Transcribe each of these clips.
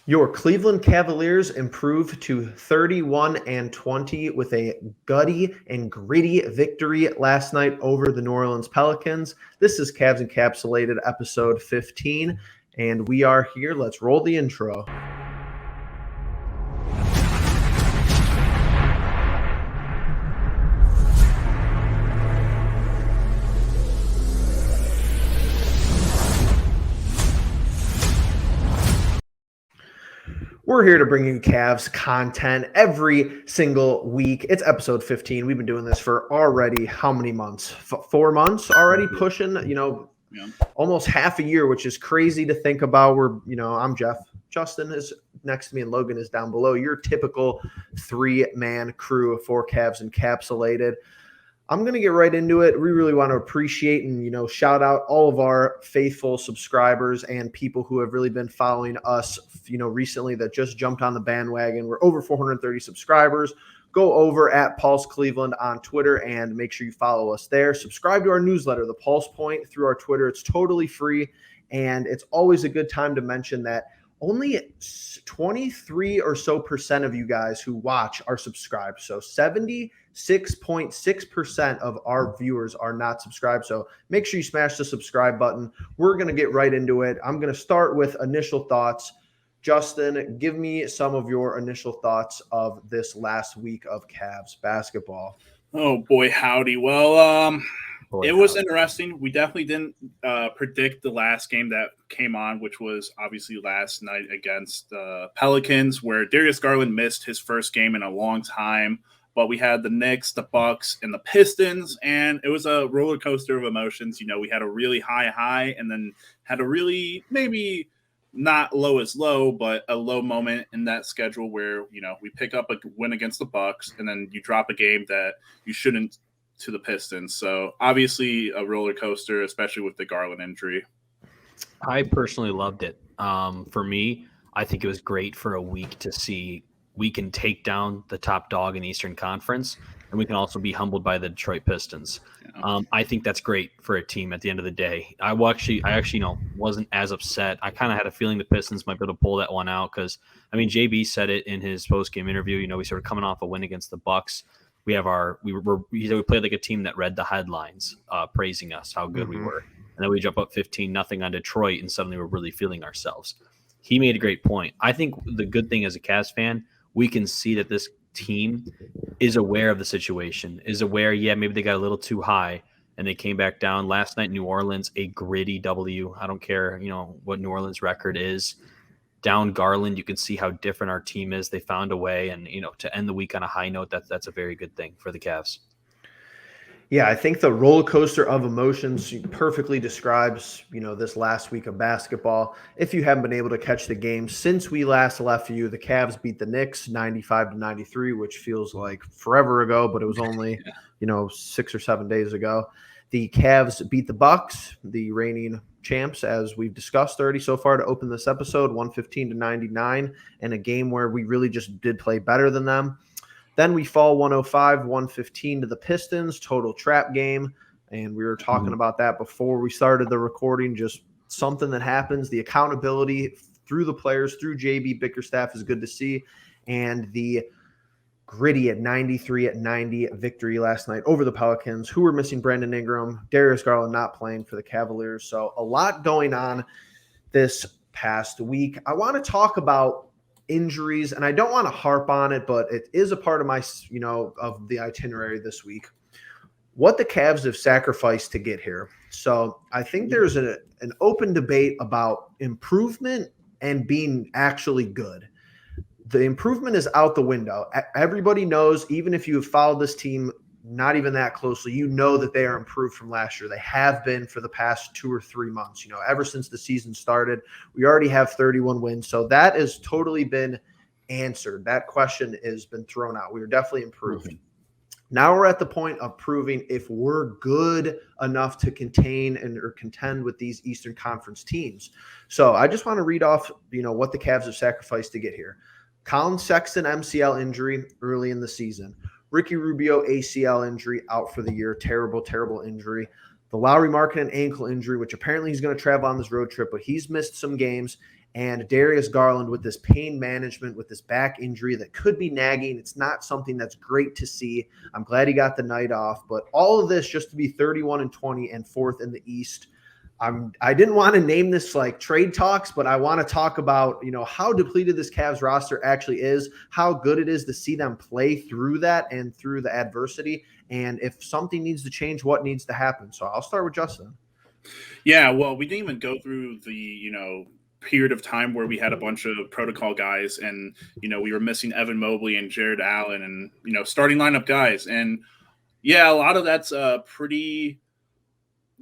Your Cleveland Cavaliers improved to 31-20 with a gutty and gritty victory last night over the New Orleans Pelicans. This is Cavs Encapsulated episode 15, and we are here. Let's roll the intro. We're here to bring you Cavs content every single week. It's episode 15. We've been doing this for already how many months? 4 months already, pushing, almost half a year, which is crazy to think about. I'm Jeff. Justin is next to me and Logan is down below. Your typical 3-man crew for Cavs Encapsulated. I'm going to get right into it. We really want to appreciate and, shout out all of our faithful subscribers and people who have really been following us, recently that just jumped on the bandwagon. We're over 430 subscribers. Go over at Pulse Cleveland on Twitter and make sure you follow us there. Subscribe to our newsletter, The Pulse Point, through our Twitter. It's totally free, and it's always a good time to mention that only 23 or so percent of you guys who watch are subscribed. So 76.6% of our viewers are not subscribed. So make sure you smash the subscribe button. We're going to get right into it. I'm going to start with initial thoughts. Justin, give me some of your initial thoughts of this last week of Cavs basketball. Oh, boy, howdy. Well, it was interesting. We definitely didn't predict the last game that came on, which was obviously last night against the Pelicans, where Darius Garland missed his first game in a long time. But we had the Knicks, the Bucks, and the Pistons, and it was a roller coaster of emotions. We had a really high, and then had a really maybe not low as low, but a low moment in that schedule where, we pick up a win against the Bucks, and then you drop a game that you shouldn't to the Pistons. So obviously a roller coaster, especially with the Garland injury. I personally loved it. For me, I think it was great for a week to see we can take down the top dog in the Eastern Conference, and we can also be humbled by the Detroit Pistons. Yeah. I think that's great for a team at the end of the day. I actually wasn't as upset. I kind of had a feeling the Pistons might be able to pull that one out because, JB said it in his post-game interview. We started coming off a win against the Bucks. We played like a team that read the headlines, praising us, how good we were. And then we jump up 15-0 on Detroit, and suddenly we're really feeling ourselves. He made a great point. I think the good thing as a Cavs fan, we can see that this team is aware of the situation, is aware, maybe they got a little too high, and they came back down. Last night, New Orleans, a gritty W. I don't care, what New Orleans' record is. Down Garland, you can see how different our team is. They found a way, and to end the week on a high note, that's a very good thing for the Cavs. Yeah, I think the roller coaster of emotions perfectly describes, this last week of basketball. If you haven't been able to catch the game since we last left you, the Cavs beat the Knicks 95-93, which feels like forever ago, but it was only, 6 or 7 days ago. The Cavs beat the Bucks, the reigning champs, as we've discussed already so far to open this episode, 115-99, in a game where we really just did play better than them. Then we fall 105-115 to the Pistons, total trap game, and we were talking about that before we started the recording, just something that happens. The accountability through the players, through JB Bickerstaff is good to see, and the gritty at 93-90 victory last night over the Pelicans, who were missing Brandon Ingram, Darius Garland not playing for the Cavaliers. So a lot going on this past week. I want to talk about injuries, and I don't want to harp on it, but it is a part of my, of the itinerary this week, what the Cavs have sacrificed to get here. So I think there's an open debate about improvement and being actually good. The improvement is out the window. Everybody knows, even if you have followed this team not even that closely, that they are improved from last year. They have been for the past 2 or 3 months. Ever since the season started, we already have 31 wins. So that has totally been answered. That question has been thrown out. We are definitely improved. Mm-hmm. Now we're at the point of proving if we're good enough to contain or contend with these Eastern Conference teams. So I just want to read off, what the Cavs have sacrificed to get here. Colin Sexton MCL injury early in the season. Ricky Rubio ACL injury, out for the year. Terrible, terrible injury. The Lauri Markkanen ankle injury, which apparently he's going to travel on this road trip, but he's missed some games. And Darius Garland with this pain management, with this back injury that could be nagging. It's not something that's great to see. I'm glad he got the night off, but all of this just to be 31-20 and fourth in the East. I didn't want to name this like trade talks, but I want to talk about, how depleted this Cavs roster actually is, how good it is to see them play through that and through the adversity. And if something needs to change, what needs to happen. So I'll start with Justin. Yeah, well, we didn't even go through the, period of time where we had a bunch of protocol guys and, we were missing Evan Mobley and Jared Allen and, starting lineup guys. And yeah, a lot of that's pretty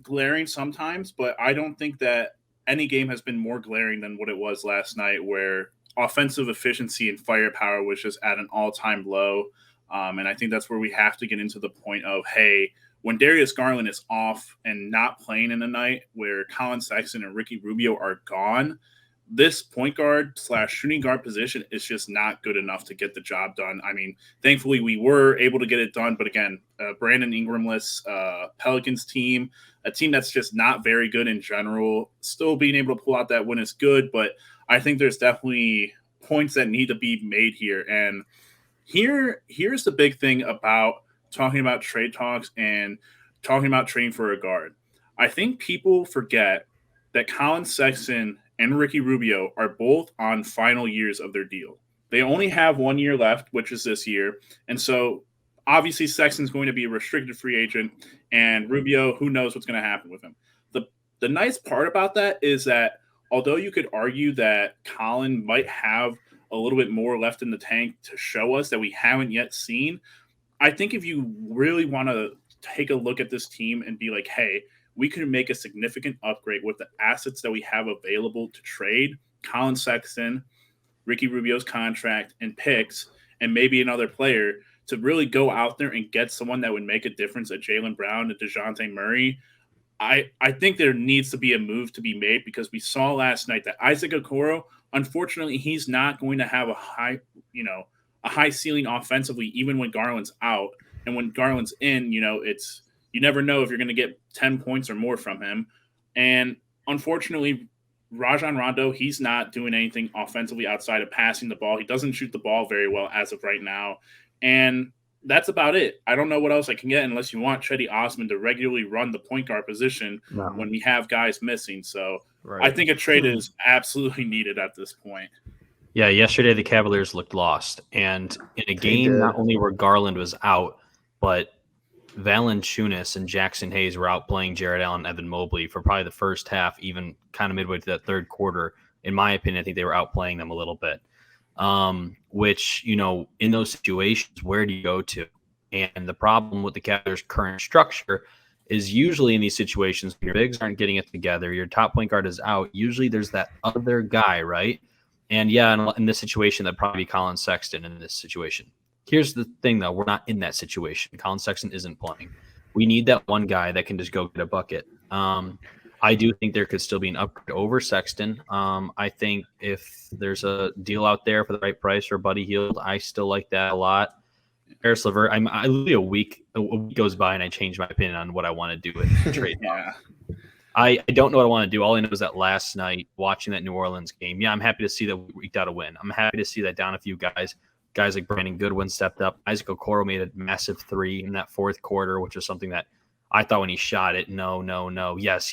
glaring sometimes, but I don't think that any game has been more glaring than what it was last night, where offensive efficiency and firepower was just at an all-time low. And I think that's where we have to get into the point of, hey, when Darius Garland is off and not playing in a night where Colin Sexton and Ricky Rubio are gone, this point guard / shooting guard position is just not good enough to get the job done. I mean, thankfully we were able to get it done, but again, Brandon Ingramless Pelicans team, a team that's just not very good in general, still being able to pull out that win is good, but I think there's definitely points that need to be made here. And here's the big thing about talking about trade talks and talking about trading for a guard. I think people forget that Colin Sexton and Ricky Rubio are both on final years of their deal. They only have 1 year left, which is this year. And so obviously Sexton's going to be a restricted free agent, and Rubio, who knows what's going to happen with him. The nice part about that is that although you could argue that Colin might have a little bit more left in the tank to show us that we haven't yet seen, I think if you really want to take a look at this team and be like, hey, we can make a significant upgrade with the assets that we have available to trade, Colin Sexton, Ricky Rubio's contract, and picks, and maybe another player, to really go out there and get someone that would make a difference at Jaylen Brown and DeJounte Murray. I think there needs to be a move to be made, because we saw last night that Isaac Okoro, unfortunately, he's not going to have a high ceiling offensively, even when Garland's out. And when Garland's in, you never know if you're going to get 10 points or more from him. And unfortunately, Rajon Rondo, he's not doing anything offensively outside of passing the ball. He doesn't shoot the ball very well as of right now. And that's about it. I don't know what else I can get unless you want Chetty Osman to regularly run the point guard position when we have guys missing. So right. I think a trade is absolutely needed at this point. Yeah, yesterday the Cavaliers looked lost. And in a game, not only where Garland was out, but Valanciunas and Jackson Hayes were out playing Jared Allen and Evan Mobley for probably the first half, even kind of midway to that third quarter. In my opinion, I think they were outplaying them a little bit. Which, in those situations, where do you go to? And the problem with the Cavaliers' current structure is usually in these situations, your bigs aren't getting it together, your top point guard is out, usually there's that other guy, right? And yeah, in this situation, that'd probably be Colin Sexton in this situation. Here's the thing, though. We're not in that situation. Colin Sexton isn't playing. We need that one guy that can just go get a bucket. I do think there could still be an upgrade over Sexton. I think if there's a deal out there for the right price for Buddy Hield, I still like that a lot. Harris LeVert, I literally a week goes by and I change my opinion on what I want to do with the trade. Yeah. I don't know what I want to do. All I know is that last night, watching that New Orleans game, yeah, I'm happy to see that we eked out a win. I'm happy to see that down a few guys. Guys like Brandon Goodwin stepped up. Isaac Okoro made a massive three in that fourth quarter, which is something that I thought when he shot it, no, yes.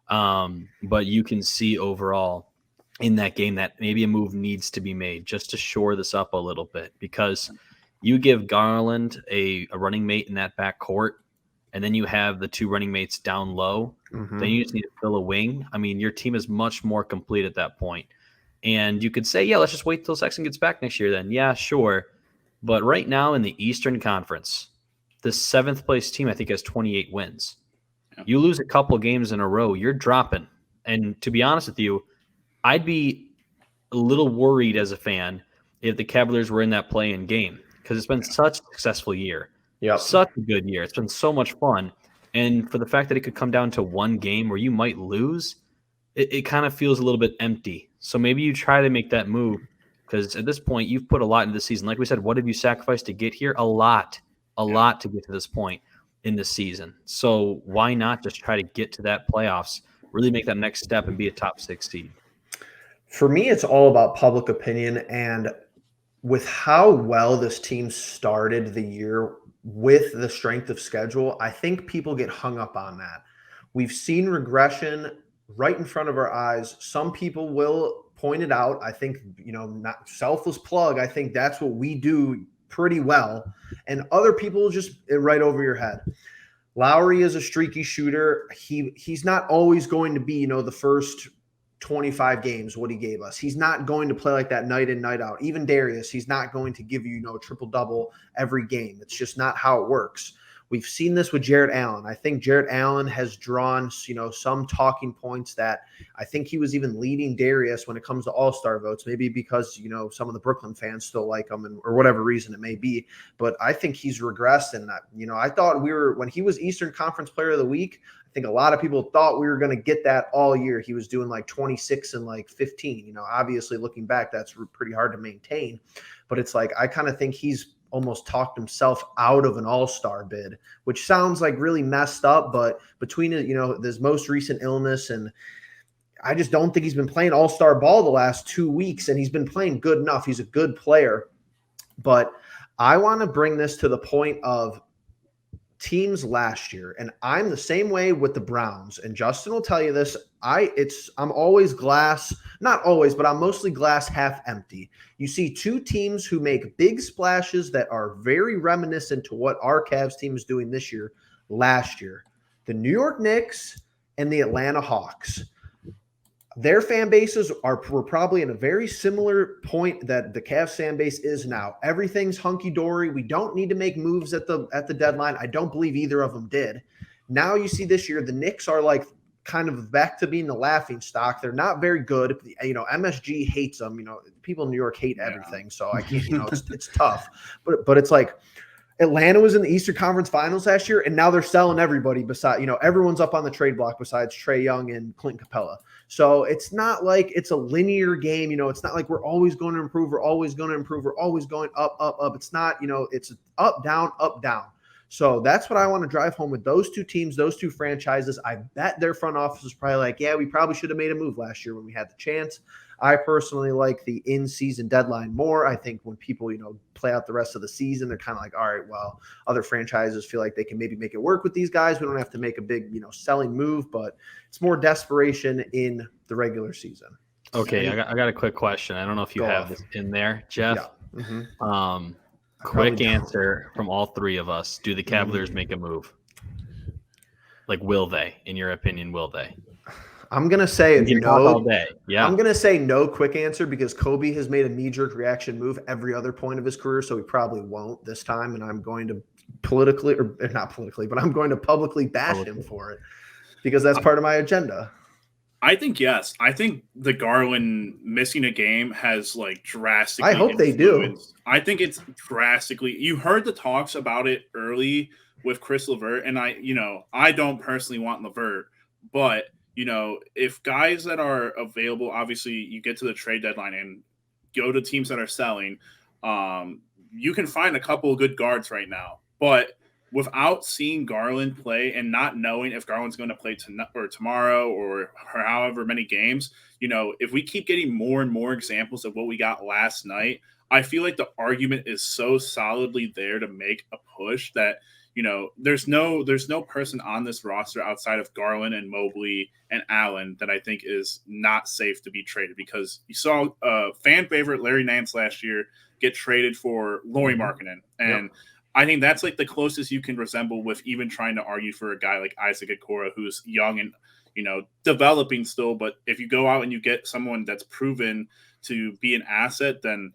But you can see overall in that game that maybe a move needs to be made just to shore this up a little bit, because you give Garland a running mate in that back court, and then you have the two running mates down low. Mm-hmm. Then you just need to fill a wing. I mean, your team is much more complete at that point. And you could say, yeah, let's just wait till Sexton gets back next year then. Yeah, sure. But right now in the Eastern Conference, the seventh place team, I think, has 28 wins. Yeah. You lose a couple games in a row, you're dropping. And to be honest with you, I'd be a little worried as a fan if the Cavaliers were in that play-in game, because it's been such a successful year. Yep. Such a good year. It's been so much fun. And for the fact that it could come down to one game where you might lose, it kind of feels a little bit empty. So maybe you try to make that move, because at this point, you've put a lot into the season. Like we said, what have you sacrificed to get here? A lot to get to this point in the season. So why not just try to get to that playoffs, really make that next step and be a top 6 seed? For me, it's all about public opinion, and with how well this team started the year with the strength of schedule, I think people get hung up on that. We've seen regression right in front of our eyes. Some people will point it out. I think, not selfless plug. I think that's what we do pretty well. And other people just right over your head. Lowry is a streaky shooter. He's not always going to be, the first 25 games what he gave us. He's not going to play like that night in, night out. Even Darius, he's not going to give you, triple-double every game. It's just not how it works. We've seen this with Jarrett Allen. I think Jarrett Allen has drawn, some talking points that I think he was even leading Darius when it comes to all-star votes, maybe because, some of the Brooklyn fans still like him or whatever reason it may be. But I think he's regressed. And, I thought when he was Eastern Conference Player of the Week, I think a lot of people thought we were going to get that all year. He was doing like 26 and like 15. Obviously looking back, that's pretty hard to maintain. But it's like I kind of think he's almost talked himself out of an all-star bid, which sounds like really messed up. But between this most recent illness and I just don't think he's been playing all-star ball the last 2 weeks, and he's been playing good enough. He's a good player. But I want to bring this to the point of teams last year, and I'm the same way with the Browns, and Justin will tell you this. I'm always not always, but I'm mostly glass half empty. You see two teams who make big splashes that are very reminiscent to what our Cavs team is doing this year, last year. The New York Knicks and the Atlanta Hawks. Their fan bases were probably in a very similar point that the Cavs fan base is now. Everything's hunky-dory. We don't need to make moves at the deadline. I don't believe either of them did. Now you see this year, the Knicks are like kind of back to being the laughing stock. They're not very good. MSG hates them. People in New York hate everything. So I can't, it's tough. But it's like Atlanta was in the Eastern Conference Finals last year, and now they're selling everybody beside, everyone's up on the trade block besides Trae Young and Clint Capella. So it's not like it's a linear game. It's not like we're always going to improve. We're always going to improve. We're always going up, up, up. It's not, it's up, down, up, down. So that's what I want to drive home with those two teams, those two franchises. I bet their front office is probably like, yeah, we probably should have made a move last year when we had the chance. I personally like the in-season deadline more. I think when people, play out the rest of the season, they're kind of like, all right, well, other franchises feel like they can maybe make it work with these guys. We don't have to make a big, selling move, but it's more desperation in the regular season. Okay, I got a quick question. I don't know if you have this in there, Jeff. Yeah. Mm-hmm. Quick answer from all three of us. Do the Cavaliers make a move? Like, will they? In your opinion, will they? I'm going to say no. All day. Yeah. I'm going to say no quick answer because Kobe has made a knee-jerk reaction move every other point of his career, so he probably won't this time, and I'm going to I'm going to publicly bash him for it because that's part of my agenda. I think yes. I think the Garland missing a game has drastically. I hope they do. I think it's drastically. You heard the talks about it early with Chris LeVert, and I don't personally want LeVert, but if guys that are available, obviously you get to the trade deadline and go to teams that are selling, you can find a couple of good guards right now. But without seeing Garland play and not knowing if Garland's going to play tomorrow or however many games, if we keep getting more and more examples of what we got last night, I feel like the argument is so solidly there to make a push that there's no person on this roster outside of Garland and Mobley and Allen that I think is not safe to be traded, because you saw fan favorite Larry Nance last year get traded for Lauri Markkanen. And I think that's the closest you can resemble with even trying to argue for a guy like Isaac Okoro, who's young and, developing still. But if you go out and you get someone that's proven to be an asset, then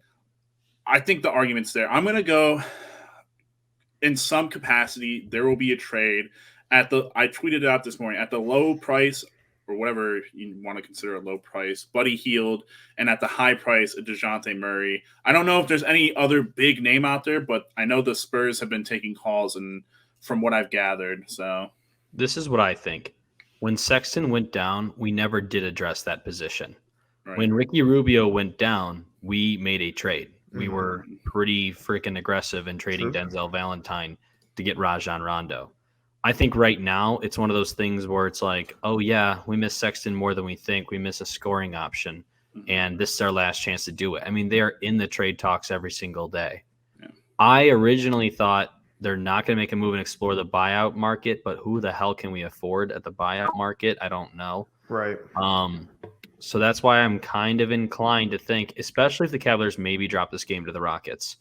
I think the argument's there. I'm going to go in some capacity. There will be a trade I tweeted it out this morning, at the low price or whatever you want to consider a low price, Buddy Hield, and at the high price, a DeJounte Murray. I don't know if there's any other big name out there, but I know the Spurs have been taking calls, and from what I've gathered. So this is what I think. When Sexton went down, we never did address that position. Right. When Ricky Rubio went down, we made a trade. We were pretty freaking aggressive in trading Denzel Valentine to get Rajon Rondo. I think right now it's one of those things where it's like, oh yeah, we miss Sexton more than we think. We miss a scoring option. and this is our last chance to do it. I mean, they are in the trade talks every single day. Yeah. I originally thought they're not going to make a move and explore the buyout market, but who the hell can we afford at the buyout market? I don't know. Right. So that's why I'm kind of inclined to think, especially if the Cavaliers maybe drop this game to the Rockets.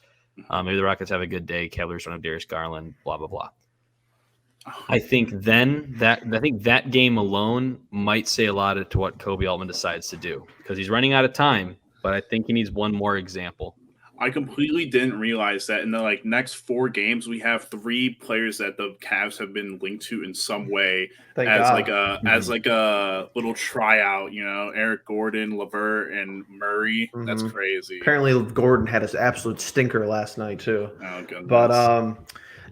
Maybe the Rockets have a good day. Cavaliers don't have Darius Garland, blah, blah, blah. I think that game alone might say a lot to what Kobe Altman decides to do, because he's running out of time, but I think he needs one more example. I completely didn't realize that in the next 4 games we have 3 players that the Cavs have been linked to in some way as a little tryout. Eric Gordon, LeVert, and Murray. Mm-hmm. That's crazy. Apparently, Gordon had his absolute stinker last night too. Oh goodness. But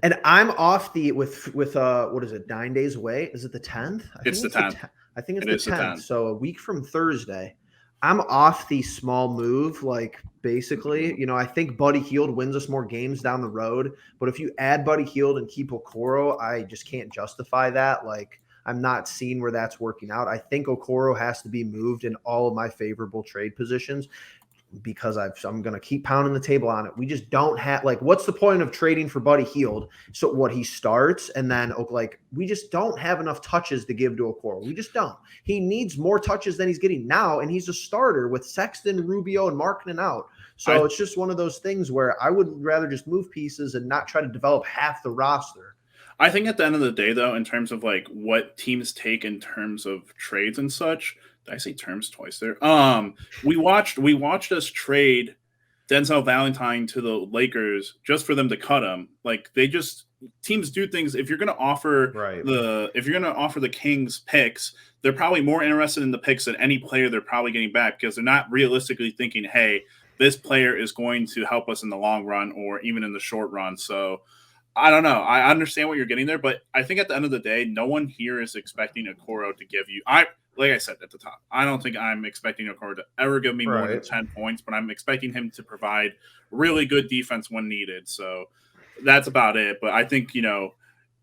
and I'm off with what is it? 9 days away? Is it the 10th? It's the 10th. I think it's the 10th. So a week from Thursday. I'm off the small move, basically. I think Buddy Hield wins us more games down the road. But if you add Buddy Hield and keep Okoro, I just can't justify that. I'm not seeing where that's working out. I think Okoro has to be moved in all of my favorable trade positions, because I'm going to keep pounding the table on it. We just don't have what's the point of trading for Buddy Hield? So what, he starts and then we just don't have enough touches to give to Okoro. We just don't. He needs more touches than he's getting now, and he's a starter with Sexton, Rubio, and Markkanen out. So it's just one of those things where I would rather just move pieces and not try to develop half the roster. I think at the end of the day, though, in terms of what teams take in terms of trades and such, did I say terms twice there? We watched us trade Denzel Valentine to the Lakers just for them to cut him. Teams do things. If you're going to offer the Kings picks, they're probably more interested in the picks than any player they're probably getting back, because they're not realistically thinking, hey, this player is going to help us in the long run or even in the short run. So I don't know. I understand what you're getting there, but I think at the end of the day, no one here is expecting Okoro to give you. Like I said at the top, I don't think I'm expecting Okoro to ever give me more than 10 points, but I'm expecting him to provide really good defense when needed. So that's about it. But I think,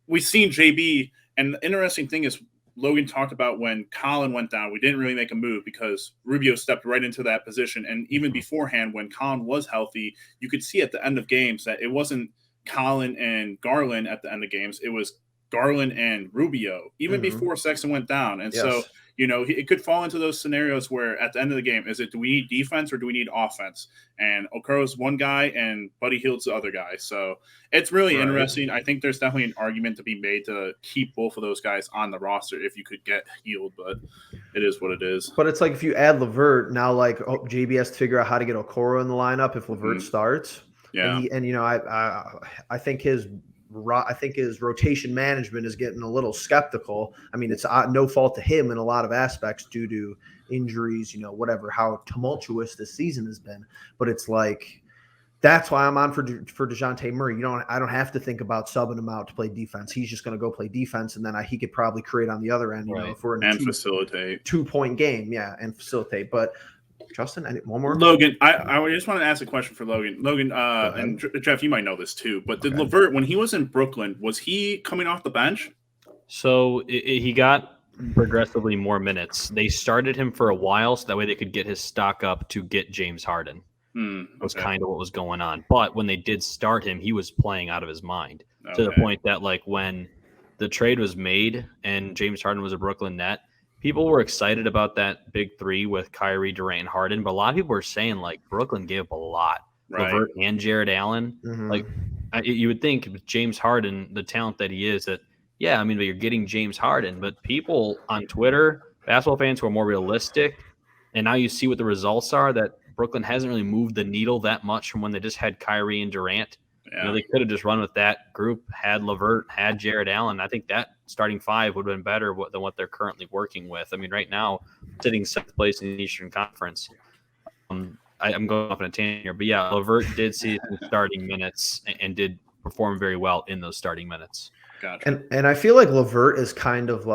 we've seen JB, and the interesting thing is Logan talked about when Colin went down, we didn't really make a move because Rubio stepped right into that position. And even beforehand, when Colin was healthy, you could see at the end of games that it wasn't Colin and Garland at the end of games. It was Garland and Rubio, even before Sexton went down. And so, it could fall into those scenarios where at the end of the game, do we need defense or do we need offense? And Okoro's one guy and Buddy Hield's the other guy. So it's really interesting. I think there's definitely an argument to be made to keep both of those guys on the roster if you could get Hield, but it is what it is. But it's if you add LeVert, now JB has to figure out how to get Okoro in the lineup if LeVert starts. Yeah. I think his rotation management is getting a little skeptical. I mean, it's no fault to him in a lot of aspects due to injuries, whatever, how tumultuous this season has been. But it's that's why I'm on for DeJounte Murray. I don't have to think about subbing him out to play defense. He's just going to go play defense, and then he could probably create on the other end, for a facilitate 2-point game, and facilitate. But Justin, one more. Logan, I just want to ask a question for Logan. Logan, and Jeff, you might know this too, but did LeVert, when he was in Brooklyn, was he coming off the bench? So he got progressively more minutes. They started him for a while so that way they could get his stock up to get James Harden. That was kind of what was going on. But when they did start him, he was playing out of his mind to the point that when the trade was made and James Harden was a Brooklyn Net, people were excited about that big three with Kyrie, Durant, and Harden, but a lot of people were saying Brooklyn gave up a lot. LeVert and Jared Allen. You would think with James Harden, the talent that he is, that but you're getting James Harden. But people on Twitter, basketball fans who are more realistic, and now you see what the results are, that Brooklyn hasn't really moved the needle that much from when they just had Kyrie and Durant. Yeah. They could have just run with that group, had LeVert, had Jared Allen. I think that starting 5 would have been better than what they're currently working with. I mean, right now, sitting 7th place in the Eastern Conference. I'm going off on a tangent here, but LeVert did see some starting minutes and did perform very well in those starting minutes. Gotcha. And I feel like LeVert is kind of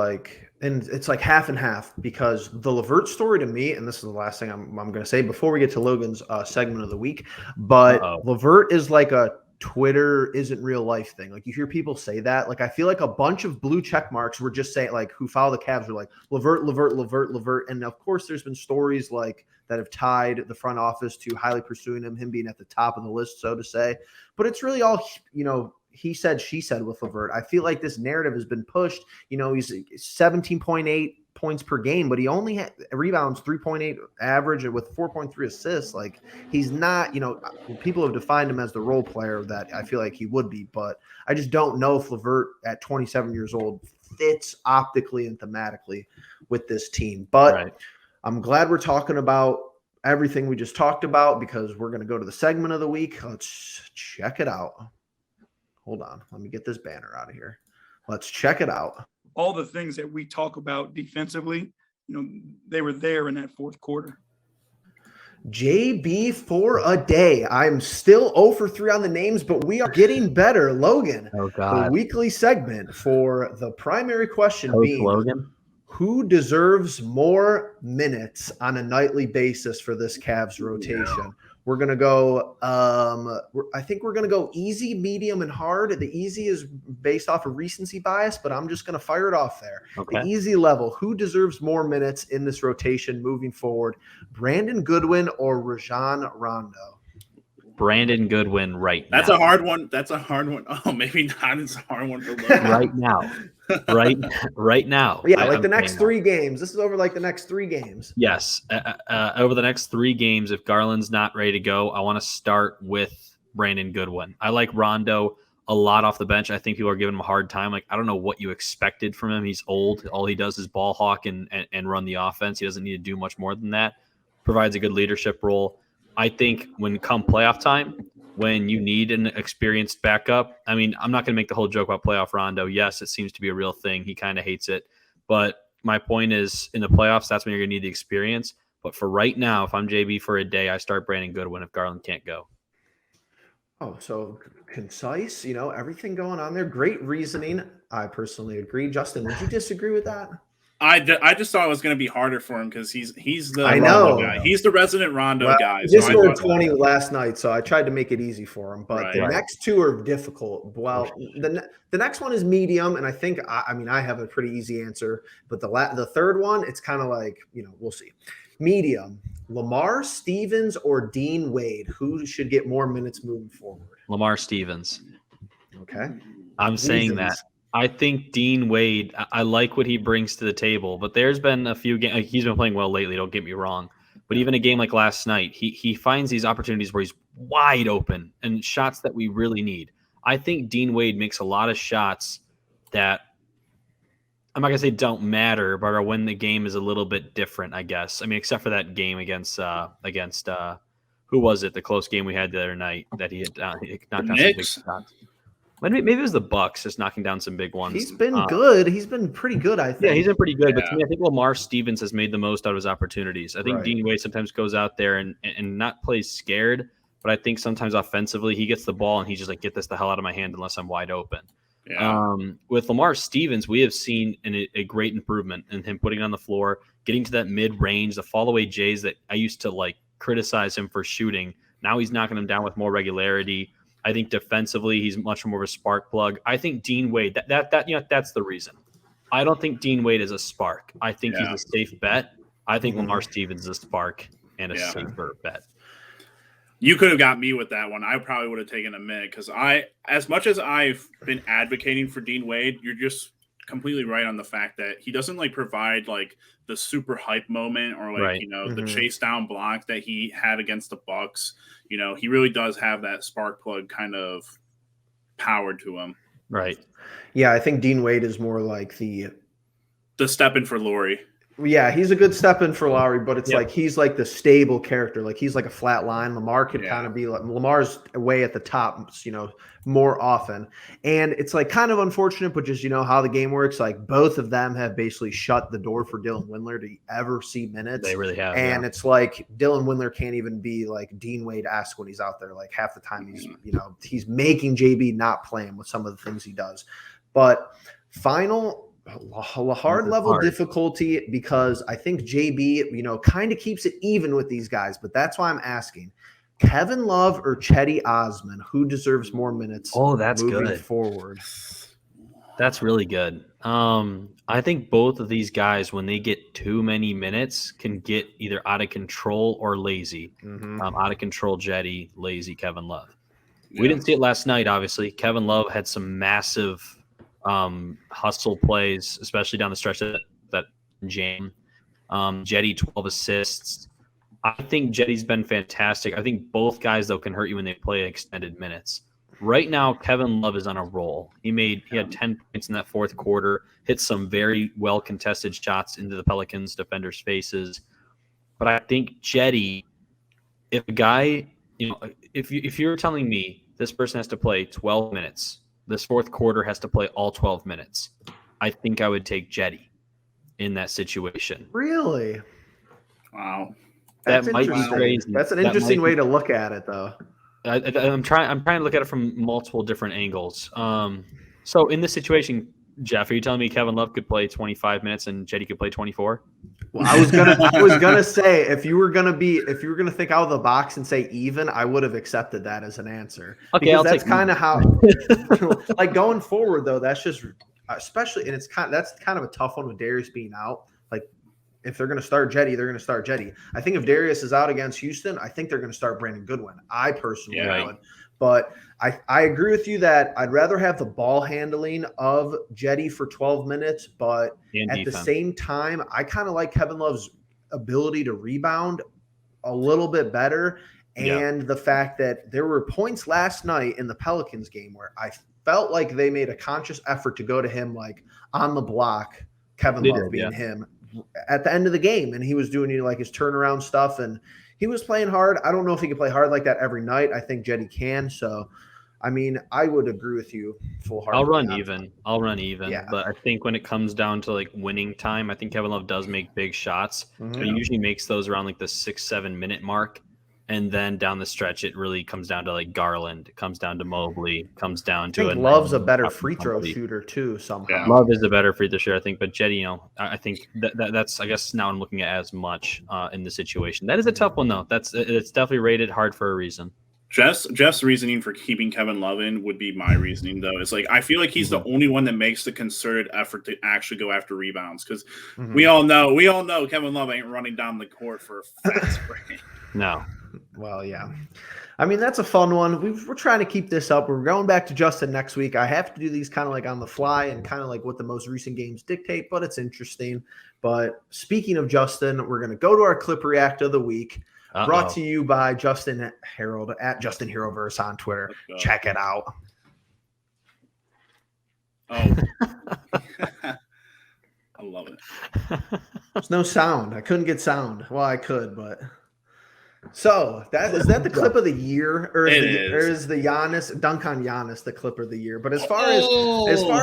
and it's half and half, because the LeVert story to me, and this is the last thing I'm going to say before we get to Logan's segment of the week, but LeVert is Twitter isn't real life thing. Like you hear people say that. Like I feel like a bunch of blue check marks were just saying like who follow the Cavs were like Levert. And of course there's been stories like that have tied the front office to highly pursuing him being at the top of the list, so to say. But it's really all, he said, she said with Levert. I feel like this narrative has been pushed. He's 17.8 points per game, but he only rebounds 3.8 average with 4.3 assists. Like he's not, people have defined him as the role player that I feel like he would be, but I just don't know if Levert at 27 years old fits optically and thematically with this team. But right. I'm glad we're talking about everything we just talked about because we're going to go to the segment of the week. Let's check it out. Hold on. Let me get this banner out of here. Let's check it out. All the things that we talk about defensively, they were there in that fourth quarter. JB for a day. I'm still 0 for 3 on the names, but we are getting better. Logan, the weekly segment for the primary question being Logan. Who deserves more minutes on a nightly basis for this Cavs rotation? Yeah. We're going to go I think we're going to go easy, medium, and hard. The easy is based off of recency bias, but I'm just going to fire it off there. Okay. The easy level, who deserves more minutes in this rotation moving forward? Brandon Goodwin or Rajon Rondo? Brandon Goodwin right now. That's a hard one. That's a hard one. Oh, maybe not. It's a hard one for Logan. Right now. Right now. Yeah, like the next 3 games. This is over like the next 3 games. Yes. Over the next 3 games, if Garland's not ready to go, I want to start with Brandon Goodwin. I like Rondo a lot off the bench. I think people are giving him a hard time. Like, I don't know what you expected from him. He's old. All he does is ball hawk and run the offense. He doesn't need to do much more than that. Provides a good leadership role. I think when come playoff time, when you need an experienced backup, I mean, I'm not going to make the whole joke about playoff Rondo. Yes, it seems to be a real thing. He kind of hates it. But my point is, in the playoffs, that's when you're going to need the experience. But for right now, if I'm JB for a day, I start Brandon Goodwin if Garland can't go. Oh, so concise, everything going on there. Great reasoning. I personally agree. Justin, would you disagree with that? I just thought it was going to be harder for him because he's the Rondo guy. He's the resident Rondo guy. He just scored 20 last night, so I tried to make it easy for him. But the next 2 are difficult. Well, the next one is medium, and I think I have a pretty easy answer. But the third one, it's kind of like we'll see. Medium: Lamar Stevens or Dean Wade. Who should get more minutes moving forward? Lamar Stevens. Okay, I'm saying that. I think Dean Wade, I like what he brings to the table, but there's been a few games. He's been playing well lately, don't get me wrong. But even a game like last night, he finds these opportunities where he's wide open and shots that we really need. I think Dean Wade makes a lot of shots that I'm not going to say don't matter, but are when the game is a little bit different, I guess. I mean, except for that game against who was it? The close game we had the other night that he had knocked down some big shots. Maybe it was the Bucks just knocking down some big ones. He's been good. He's been pretty good, I think. Yeah, he's been pretty good. Yeah. But to me, I think Lamar Stevens has made the most out of his opportunities. I think Dean Wade sometimes goes out there and not plays scared, but I think sometimes offensively he gets the ball and he's just like, get this the hell out of my hand unless I'm wide open. Yeah. With Lamar Stevens, we have seen a great improvement in him putting on the floor, getting to that mid-range, the fall-away Jays that I used to criticize him for shooting. Now he's knocking them down with more regularity. I think defensively, he's much more of a spark plug. I think Dean Wade, that's the reason. I don't think Dean Wade is a spark. I think he's a safe bet. I think Lamar Stevens is a spark and a safer bet. You could have got me with that one. I probably would have taken a minute because as much as I've been advocating for Dean Wade, you're just completely right on the fact that he doesn't provide the super hype moment or the chase down block that he had against the Bucks. He really does have that spark plug kind of power to him. Right. Yeah, I think Dean Wade is more like the step in for Laurie. Yeah, he's a good step in for Lowry, but it's he's like the stable character. He's like a flat line. Lamar could kind of be Lamar's way at the top, more often. And it's kind of unfortunate, but just, how the game works. Both of them have basically shut the door for Dylan Windler to ever see minutes. They really have. And it's Dylan Windler can't even be Dean Wade-esque when he's out there. Half the time he's making JB not play him with some of the things he does. But hard level difficulty because I think JB, kind of keeps it even with these guys, but that's why I'm asking. Kevin Love or Chetty Osman, who deserves more minutes? Oh, that's moving good. forward. That's really good. I think both of these guys, when they get too many minutes, can get either out of control or lazy. Out of control, Jetty, lazy, Kevin Love. We didn't see it last night, obviously. Kevin Love had some massive hustle plays, especially down the stretch of that jam. Jetty, 12 assists. I think Jetty's been fantastic. I think both guys, though, can hurt you when they play extended minutes. Right now, Kevin Love is on a roll. He had 10 points in that fourth quarter, hit some very well contested shots into the Pelicans defenders' faces. But I think Jetty, if a guy, if you're telling me this person has to play 12 minutes, this fourth quarter has to play all 12 minutes, I think I would take Jetty in that situation. Really? Wow. That's That might be crazy. That's an interesting way to look at it, though. I'm trying to look at it from multiple different angles. So in this situation, Jeff, are you telling me Kevin Love could play 25 minutes and Jetty could play 24? Well, I was gonna say if you were gonna think out of the box and say even, I would have accepted that as an answer. Okay, because I'll that's take kind of how, like going forward though. That's just especially, and that's kind of a tough one with Darius being out. Like if they're gonna start Jetty, they're gonna start Jetty. I think if Darius is out against Houston, I think they're gonna start Brandon Goodwin. I personally would. But I agree with you that I'd rather have the ball handling of Jetty for 12 minutes, but at the same time, I kind of like Kevin Love's ability to rebound a little bit better. And the fact that there were points last night in the Pelicans game where I felt like they made a conscious effort to go to him like on the block, Kevin Love being him at the end of the game. And he was doing like his turnaround stuff and he was playing hard. I don't know if he can play hard like that every night. I think Jetty can. So, I mean, I would agree with you full-heartedly. I'll run even. Yeah. But I think when it comes down to like winning time, I think Kevin Love does make big shots. But he usually makes those around like the 6-7 minute mark. And then down the stretch, it really comes down to like Garland. It comes down to Mobley. Comes down to Love's a better free throw shooter too. Somehow Love is a better free throw shooter, I think. But Jetty, I think that's I guess now I'm looking at as much in the situation. That is a tough one though. It's definitely rated hard for a reason. Jeff's reasoning for keeping Kevin Love in would be my reasoning, though. It's like I feel like he's the only one that makes the concerted effort to actually go after rebounds because we all know Kevin Love ain't running down the court for a fast break. No. Well, yeah. I mean, that's a fun one. We're trying to keep this up. We're going back to Justin next week. I have to do these kind of like on the fly and kind of like what the most recent games dictate, but it's interesting. But speaking of Justin, we're going to go to our clip react of the week. Brought to you by Justin Harold at Justin Heroverse on Twitter. Check it out. Oh, I love it. There's no sound. I couldn't get sound. Well, I could, but so is that the clip of the year, or is the Giannis dunk on Giannis the clip of the year? But as far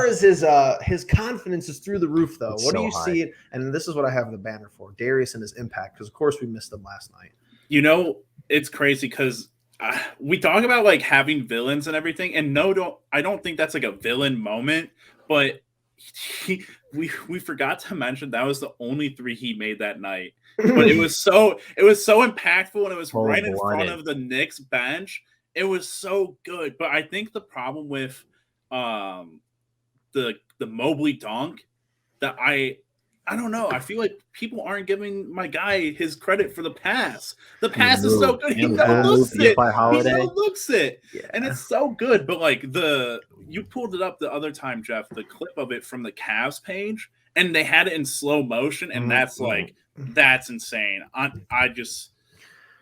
as his confidence is through the roof, though. What do you see? And this is what I have the banner for: Darius and his impact, because of course we missed him last night. It's crazy because we talk about like having villains and everything, and I don't think that's like a villain moment, but we forgot to mention that was the only three he made that night. But it was so impactful, and it was right in front of the Knicks bench. It was so good. But I think the problem with the Mobley dunk that I don't know. I feel like people aren't giving my guy his credit for the pass. The pass is so good. He looks it. Yeah. And it's so good. But like you pulled it up the other time, Jeff, the clip of it from the Cavs page, and they had it in slow motion, and that's insane.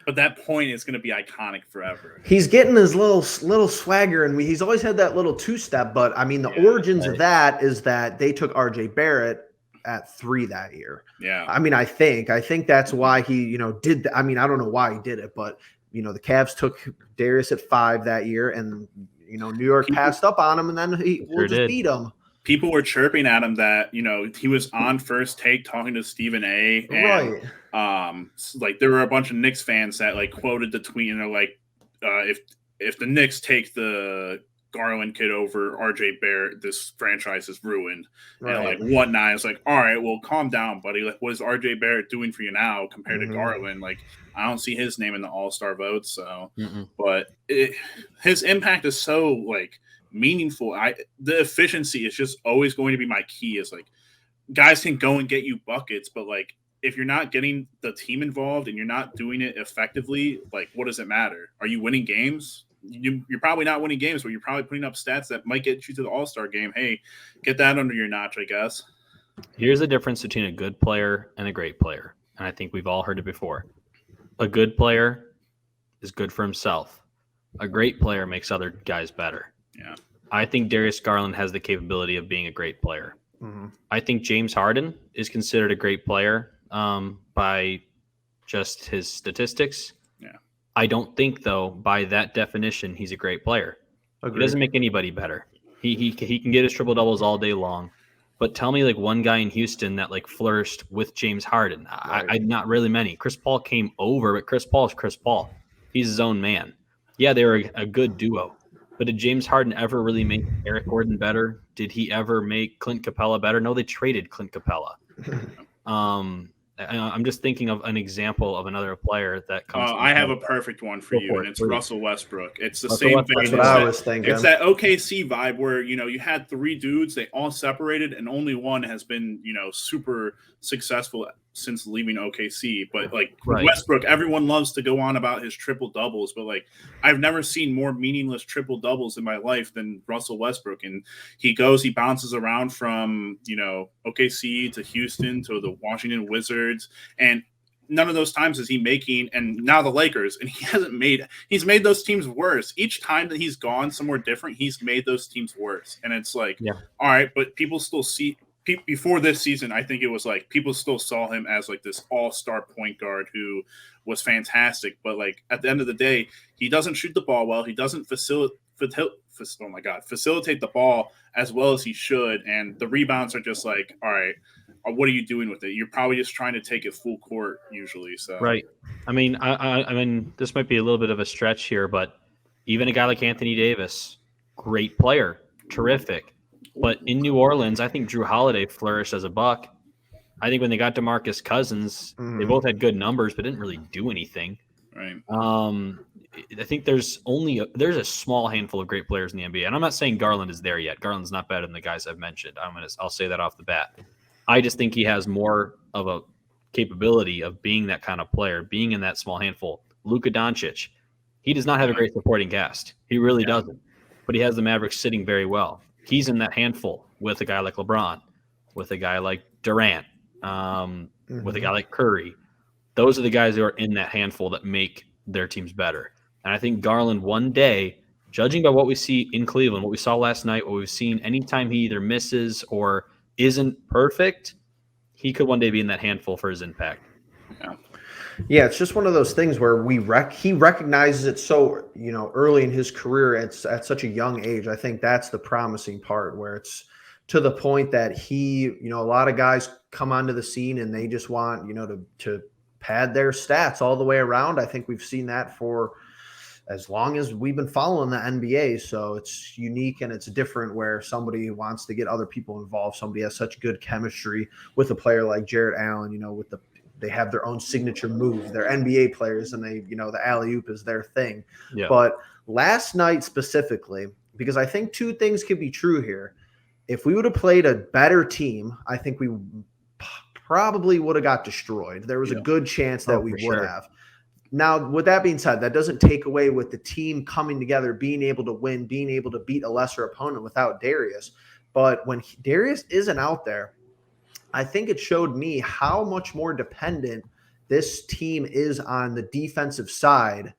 But that point is going to be iconic forever. He's getting his little swagger, and he's always had that little two-step. But I mean, the origins of that is that they took RJ Barrett at 3 that year. Yeah. I mean, I think that's why he, did that. I mean, I don't know why he did it, but the Cavs took Darius at 5 that year, and New York passed up on him, and then we'll just beat him. People were chirping at him that he was on First Take talking to Stephen A. And, right. Like there were a bunch of Knicks fans that like quoted the tweet, and they're like, if the Knicks take the Garland kid over RJ Barrett, this franchise is ruined. Right. And like whatnot. It's like, all right, well, calm down, buddy. Like, what is RJ Barrett doing for you now compared to Garland? Like, I don't see his name in the All-Star vote. So, but his impact is so like meaningful. The efficiency is just always going to be my key. Is like guys can go and get you buckets, but like if you're not getting the team involved and you're not doing it effectively, like what does it matter? Are you winning games? You're probably not winning games, but you're probably putting up stats that might get you to the All-Star game. Hey, get that under your notch, I guess. Here's the difference between a good player and a great player. And I think we've all heard it before. A good player is good for himself. A great player makes other guys better. Yeah. I think Darius Garland has the capability of being a great player. I think James Harden is considered a great player by just his statistics. Yeah. I don't think, though, by that definition, he's a great player. Agreed. He doesn't make anybody better. He can get his triple doubles all day long, but tell me like one guy in Houston that like flourished with James Harden. Right. I not really many. Chris Paul came over, but Chris Paul is Chris Paul. He's his own man. Yeah, they were a good duo, but did James Harden ever really make Eric Gordon better? Did he ever make Clint Capella better? No, they traded Clint Capella. I'm just thinking of an example of another player that comes. I have a perfect one for you, and it's Russell Westbrook. It's the same thing. That's what I was thinking. It's that OKC vibe where, you had 3 dudes, they all separated, and only one has been, super successful since leaving OKC. But, Westbrook, everyone loves to go on about his triple-doubles, but, I've never seen more meaningless triple-doubles in my life than Russell Westbrook. And he bounces around from, OKC to Houston to the Washington Wizards, and none of those times is he making, and now the Lakers, and he's made those teams worse. Each time that he's gone somewhere different, he's made those teams worse. And it's all right, but people still see, before this season, I think it was people still saw him as this all-star point guard who was fantastic. But at the end of the day, he doesn't shoot the ball well. He doesn't facilitate the ball as well as he should. And the rebounds are just all right, what are you doing with it? You're probably just trying to take it full court usually. So right. I mean, this might be a little bit of a stretch here, but even a guy like Anthony Davis, great player, terrific. But in New Orleans, I think Drew Holiday flourished as a Buck. I think when they got DeMarcus Cousins, they both had good numbers, but didn't really do anything. Right. I think there's a small handful of great players in the NBA, and I'm not saying Garland is there yet. Garland's not better than the guys I've mentioned. I'll say that off the bat. I just think he has more of a capability of being that kind of player, being in that small handful. Luka Doncic, he does not have a great supporting cast. He really doesn't, but he has the Mavericks sitting very well. He's in that handful with a guy like LeBron, with a guy like Durant, with a guy like Curry. Those are the guys who are in that handful that make their teams better. And I think Garland one day, judging by what we see in Cleveland, what we saw last night, what we've seen anytime he either misses or isn't perfect, he could one day be in that handful for his impact. Yeah, it's just one of those things where he recognizes it so early in his career at such a young age. I think that's the promising part, where it's to the point that a lot of guys come onto the scene and they just want to pad their stats all the way around. I think we've seen that for as long as we've been following the NBA. So it's unique and it's different where somebody wants to get other people involved. Somebody has such good chemistry with a player like Jarrett Allen, they have their own signature move. They're NBA players and the alley-oop is their thing. Yeah. But last night specifically, because I think 2 things could be true here. If we would have played a better team, I think we probably would have got destroyed. There was a good chance that we would have. Now, with that being said, that doesn't take away with the team coming together, being able to win, being able to beat a lesser opponent without Darius. But when Darius isn't out there, I think it showed me how much more dependent this team is on the defensive side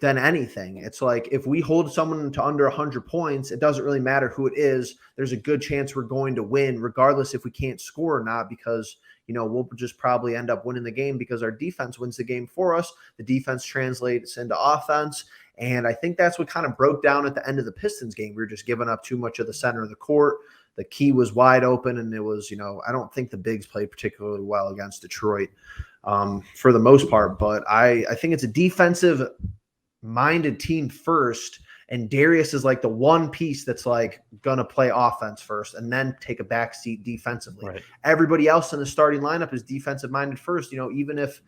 than anything. It's if we hold someone to under 100 points, it doesn't really matter who it is. There's a good chance we're going to win, regardless if we can't score or not, because we'll just probably end up winning the game because our defense wins the game for us. The defense translates into offense. And I think that's what kind of broke down at the end of the Pistons game. We were just giving up too much of the center of the court. The key was wide open, and it was, I don't think the bigs played particularly well against Detroit for the most part. But I think it's a defensive-minded team first, And Darius is like the one piece that's like going to play offense first and then take a back seat defensively. Right. Everybody else in the starting lineup is defensive minded first. Even if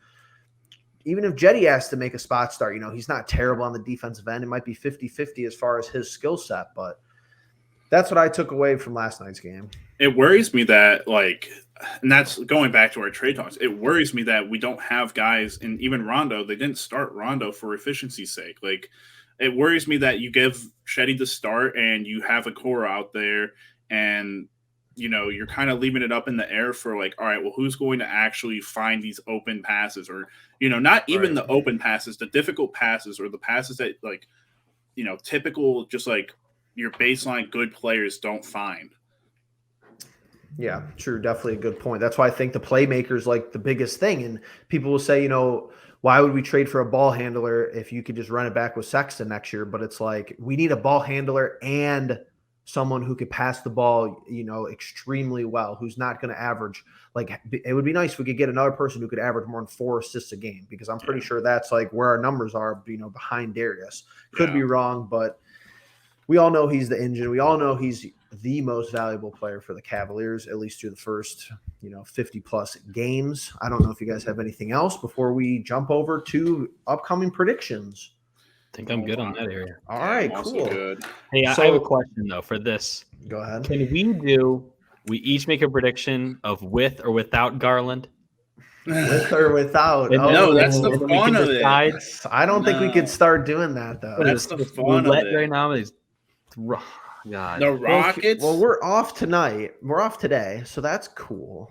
Jetty has to make a spot start, he's not terrible on the defensive end. It might be 50-50 as far as his skill set, but that's what I took away from last night's game. It worries me that, and that's going back to our trade talks. It worries me that we don't have guys, and even Rondo, they didn't start Rondo for efficiency's sake. It worries me that you give Shetty the start and you have a core out there and, you're kind of leaving it up in the air for all right, well, who's going to actually find these open passes or, not even the open passes, the difficult passes or the passes that typical, just your baseline good players don't find. Yeah, true. Definitely a good point. That's why I think the playmaker is the biggest thing. And people will say, why would we trade for a ball handler if you could just run it back with Sexton next year? But it's we need a ball handler and someone who could pass the ball, extremely well, who's not going to average. It would be nice if we could get another person who could average more than 4 assists a game, because I'm pretty sure that's where our numbers are, behind Darius. Could be wrong, but we all know he's the engine. We all know he's the most valuable player for the Cavaliers, at least through the first, 50-plus games. I don't know if you guys have anything else before we jump over to upcoming predictions. I think I'm good on that area. All right, Also cool. good. Hey, I have a question, though, for this. Go ahead. Can we each make a prediction of with or without Garland? With or without? No, that's the fun of it. I don't think we could start doing that, though. That's the fun of it. Right now, God. The Rockets. Well, we're off tonight. We're off today, so that's cool.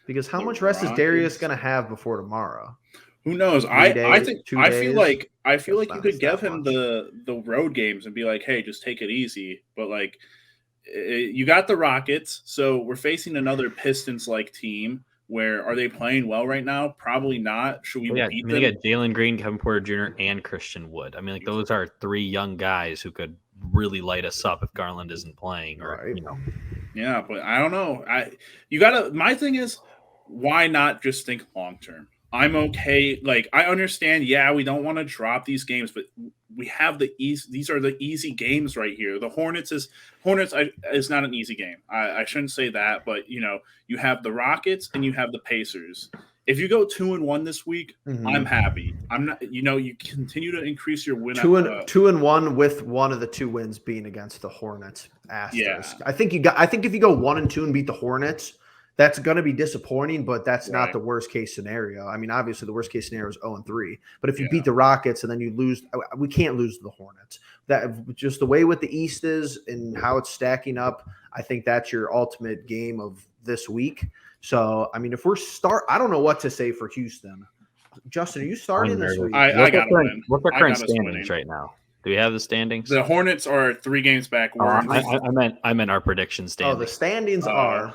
Because how much rest is Darius going to have before tomorrow? Who knows? I feel like you could give him much. the road games and be like, hey, just take it easy. But you got the Rockets, so we're facing another Pistons-like team. Where are they playing well right now? Probably not. Should we beat them? They got Jalen Green, Kevin Porter Jr., and Christian Wood. Those are 3 young guys who could really light us up if Garland isn't playing. Yeah, but I don't know. My thing is, why not just think long term? I'm okay. I understand. Yeah, we don't want to drop these games, but we have these are the easy games right here. The Hornets is not an easy game. I shouldn't say that, but you have the Rockets and you have the Pacers. If you go 2-1 this week, I'm happy. I'm not. You continue to increase your win. 2-1 with one of the 2 wins being against the Hornets. Asterisk. Yeah. I think if you go 1-2 and beat the Hornets, that's going to be disappointing, but that's not the worst case scenario. Obviously the worst case scenario is 0-3, but if you beat the Rockets and then you lose, we can't lose to the Hornets. That just the way with the East is and how it's stacking up. I think that's your ultimate game of this week. So, I don't know what to say for Houston. Justin, are you starting this week? I got to win. What's our current standings right now? Do we have the standings? The Hornets are 3 games back. I meant our prediction standings. Oh, the standings are.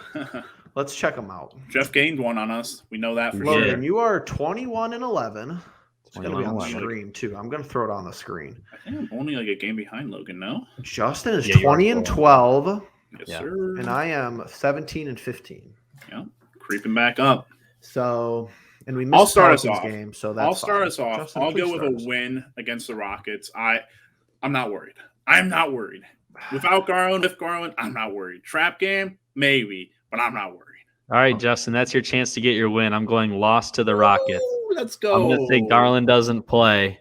Let's check them out. Jeff gained 1 on us. We know that for Logan, sure. you are 21-11. It's going to be on the 21-11. screen, too. I'm going to throw it on the screen. I think I'm only a game behind Logan, no? Justin is 20-12. Yes, sir. And I am 17-15. Yeah, creeping back up. So, and we missed the Pelicans game, so that's I'll start us off. Justin, I'll go with a win against the Rockets. I'm not worried. I'm not worried. Without Garland, with Garland, I'm not worried. Trap game, maybe, but I'm not worried. All right, Justin, that's your chance to get your win. I'm going lost to the Rockets. Ooh, let's go. I'm going to say Garland doesn't play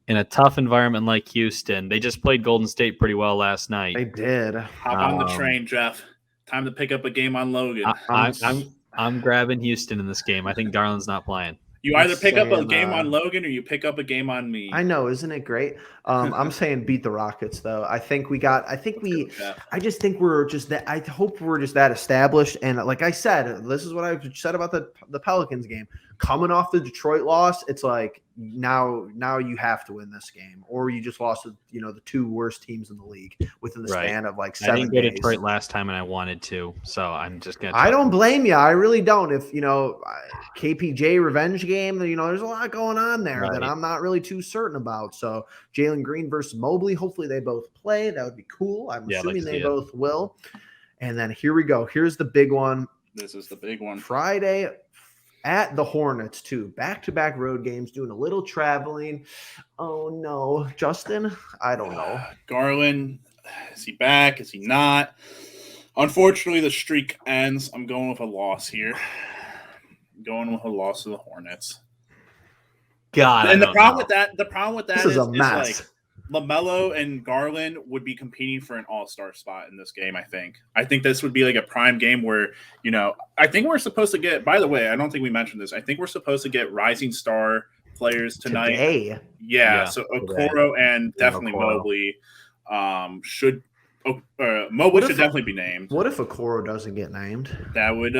in a tough environment like Houston. They just played Golden State pretty well last night. They did. Hop on the train, Jeff. Time to pick up a game on Logan. I'm grabbing Houston in this game. I think Garland's not playing. You either pick up a game on Logan or you pick up a game on me. I know, isn't it great? I'm saying beat the Rockets, though. I just think we're just that. I hope we're just that established. And like I said, this is what I said about the Pelicans game. Coming off the Detroit loss, it's like now you have to win this game, or you just lost to the 2 worst teams in the league within the span of like 7 days. I didn't go to Detroit last time, and I wanted to, so I'm just gonna. I don't blame you. I really don't. If KPJ revenge game, there's a lot going on there that I'm not really too certain about. So Jalen Green versus Mobley. Hopefully they both play. That would be cool. I'm assuming they both will. And then here we go. Here's the big one. This is the big one. Friday at the Hornets too. Back-to-back road games, doing a little traveling. Oh no, Justin, I don't know. Garland, is he back? Is he not? Unfortunately, the streak ends. I'm going with a loss here. I'm going with a loss to the Hornets. God, And the problem with that This is a is mess. like LaMelo and Garland would be competing for an all-star spot in this game, I think. I think this would be like a prime game where, I think we're supposed to get, by the way, I don't think we mentioned this. I think we're supposed to get rising star players tonight. Today. Yeah, so Okoro and definitely Mobley should Mobley should definitely be named. What if Okoro doesn't get named? That would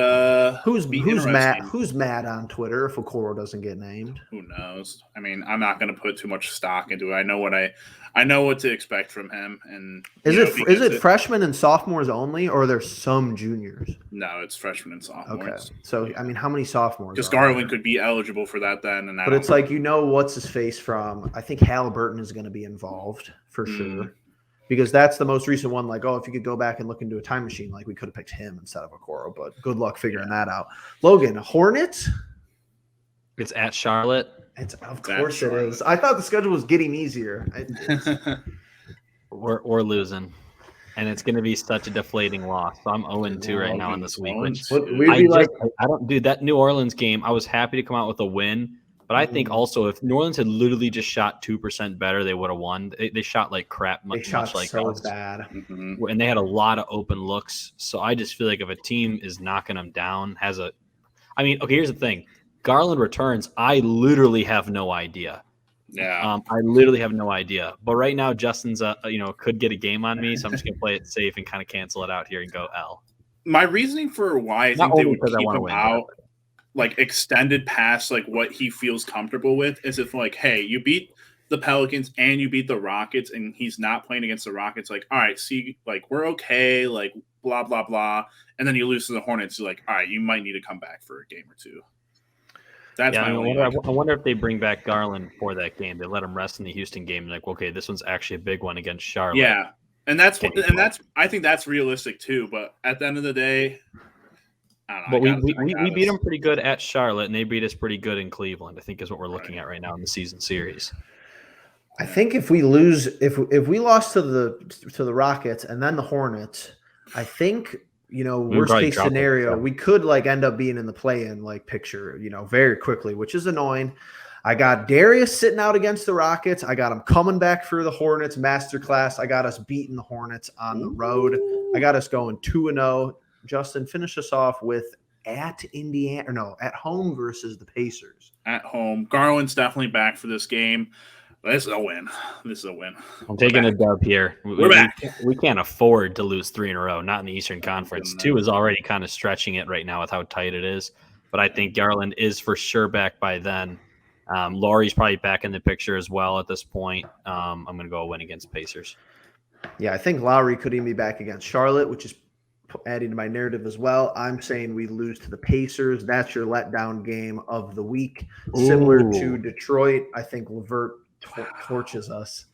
who's interesting. mad? Who's mad on Twitter if Okoro doesn't get named? Who knows? I mean, I'm not going to put too much stock into it. I know what to expect from him. And is it freshmen and sophomores only, or are there some juniors? No, it's freshmen and sophomores. Okay, so I mean, how many sophomores? Because Garland could be eligible for that then, but it's like what's his face from? I think Halliburton is going to be involved for sure. Because that's the most recent one. Like, if you could go back and look into a time machine, like we could have picked him instead of Okoro. But good luck figuring that out. Logan, Hornets. It's at Charlotte. Of course it is. I thought the schedule was getting easier. We're losing, and it's going to be such a deflating loss. So I'm 0-2 right now in this week. I don't do that New Orleans game. I was happy to come out with a win. But I think also if New Orleans had literally just shot 2% better, they would have won. They shot like crap, much like so us. bad. Mm-hmm. And they had a lot of open looks. So I just feel like if a team is knocking them down, here's the thing. Garland returns. I literally have no idea. Yeah. I literally have no idea. But right now, Justin's could get a game on me, so I'm just gonna play it safe and kind of cancel it out here and go L. My reasoning for why I think they would keep him out. Like extended past like what he feels comfortable with is if like, hey, you beat the Pelicans and you beat the Rockets and he's not playing against the Rockets, like, all right, see, like we're okay, like blah, blah, blah. And then you lose to the Hornets, you're like, all right, you might need to come back for a game or two. That's I wonder if they bring back Garland for that game. They let him rest in the Houston game. Like, okay, this one's actually a big one against Charlotte. Yeah. I think that's realistic too. But at the end of the day, but we beat them pretty good at Charlotte, and they beat us pretty good in Cleveland, I think is what we're looking at right now in the season series. I think if we lost to the Rockets and then the Hornets, I think, worst case scenario, we could like end up being in the play-in like picture, very quickly, which is annoying. I got Darius sitting out against the Rockets. I got him coming back for the Hornets masterclass. I got us beating the Hornets on the road. I got us going 2-0. Justin, finish us off with at home versus the Pacers. At home. Garland's definitely back for this game. This is a win. I'm taking a dub here. We're back. We can't afford to lose 3 in a row, not in the Eastern Conference. 2 is already kind of stretching it right now with how tight it is. But I think Garland is for sure back by then. Laurie's probably back in the picture as well at this point. I'm going to go a win against Pacers. Yeah, I think Lowry could even be back against Charlotte, which is adding to my narrative as well. I'm saying we lose to the Pacers. That's your letdown game of the week. Ooh. Similar to Detroit, I think LeVert torches us.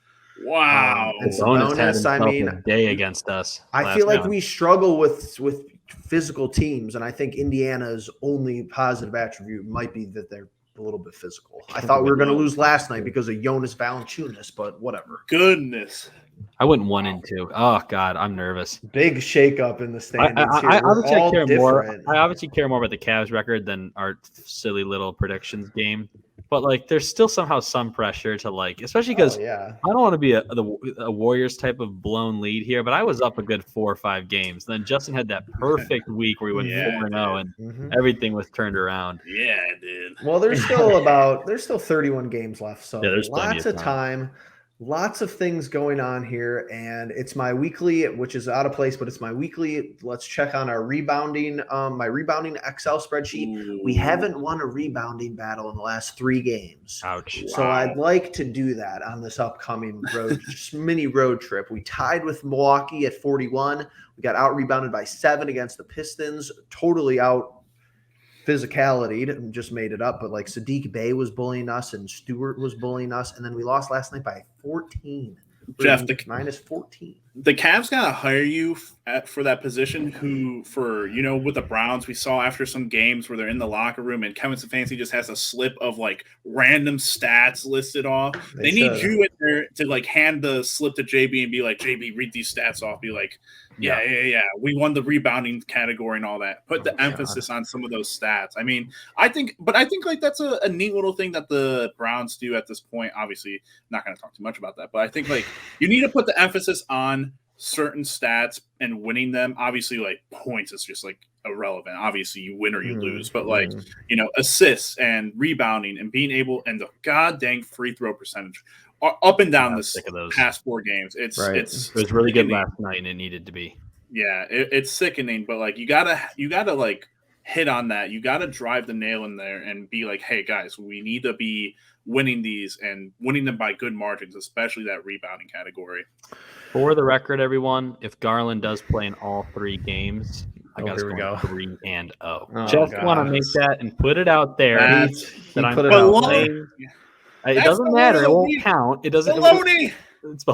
Wow. And Sabonis, I mean, a day against us. I feel like we struggle with physical teams, and I think Indiana's only positive attribute might be that they're a little bit physical. I thought we were going to lose last night because of Jonas Valanciunas, but whatever. Goodness. I went 1-2. Oh God, I'm nervous. Big shakeup in the standings here. I obviously care more about the Cavs record than our silly little predictions game. But like, there's still somehow some pressure to like, especially because I don't want to be a Warriors type of blown lead here. But I was up a good 4 or 5 games. Then Justin had that perfect week where we went 4-0 and everything was turned around. Yeah, it did. Well, there's still 31 games left, so there's lots of time. Lots of things going on here, and it's my weekly, which is out of place, but it's my weekly. Let's check on our rebounding, my rebounding Excel spreadsheet. Ooh. We haven't won a rebounding battle in the last 3 games. Ouch. So I'd like to do that on this upcoming mini road trip. We tied with Milwaukee at 41. We got out rebounded by 7 against the Pistons, totally out physicality, just made it up, but like Sadiq Bey was bullying us and Stewart was bullying us, and then we lost last night by 14 Jeff, minus 14. The Cavs got to hire you for that position with the Browns, we saw after some games where they're in the locker room and Kevin Stefanski just has a slip of like random stats listed off. They need you in there to like hand the slip to JB and be like, JB, read these stats off. Be like, yeah. We won the rebounding category and all that. Put the emphasis on some of those stats. I mean, I think like that's a neat little thing that the Browns do at this point. Obviously, not going to talk too much about that, but I think like you need to put the emphasis on certain stats and winning them. Obviously, like points is just like irrelevant. Obviously, you win or you lose, but like assists and rebounding and being able and the god dang free throw percentage are up and down this past 4 games. It was really good last night and it needed to be. Yeah, it's sickening, but like you gotta like hit on that. You gotta drive the nail in there and be like, hey guys, we need to be winning these and winning them by good margins, especially that rebounding category. For the record, everyone, if Garland does play in all 3 games, I got to go 3-0. Just want to make that and put it out there. It doesn't matter. It won't count. It doesn't. Baloney. That's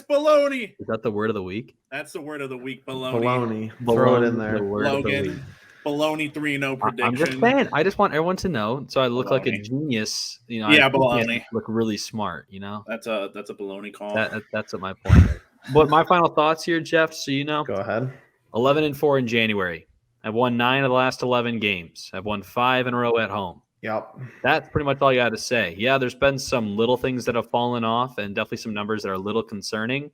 baloney. Is that the word of the week? That's the word of the week. Baloney. Throw it in there. Logan. Baloney 3-0 prediction. I'm just saying. I just want everyone to know, so I look like a genius. Baloney. Look really smart. That's a baloney call. That's what my point is. But my final thoughts here, Jeff. So go ahead. 11-4 in January. I've won 9 of the last 11 games. I've won 5 in a row at home. Yep. That's pretty much all you got to say. Yeah, there's been some little things that have fallen off and definitely some numbers that are a little concerning.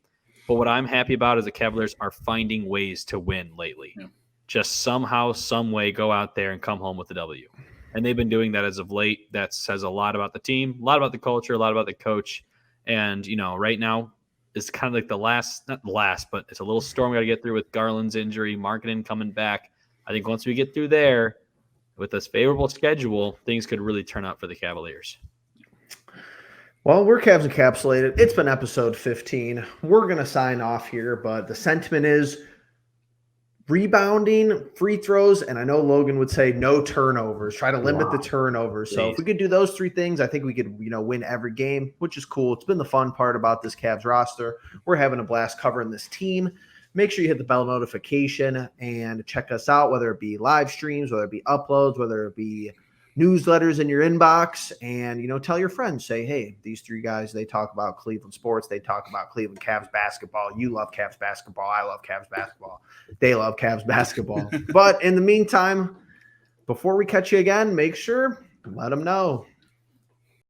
But what I'm happy about is the Cavaliers are finding ways to win lately. Yeah. Just somehow, some way, go out there and come home with a W. And they've been doing that as of late. That says a lot about the team, a lot about the culture, a lot about the coach. And, right now it's kind of like not the last, but it's a little storm we got to get through with Garland's injury, Markkanen coming back. I think once we get through there, with this favorable schedule, things could really turn out for the Cavaliers. Well, we're Cavs Encapsulated. It's been episode 15. We're going to sign off here, but the sentiment is rebounding, free throws, and I know Logan would say no turnovers. Try to limit the turnovers. So if we could do those 3 things, I think we could, win every game, which is cool. It's been the fun part about this Cavs roster. We're having a blast covering this team. Make sure you hit the bell notification and check us out, whether it be live streams, whether it be uploads, whether it be newsletters in your inbox, and, tell your friends, say, hey, these 3 guys, they talk about Cleveland sports. They talk about Cleveland Cavs basketball. You love Cavs basketball. I love Cavs basketball. They love Cavs basketball. But in the meantime, before we catch you again, make sure, let them know.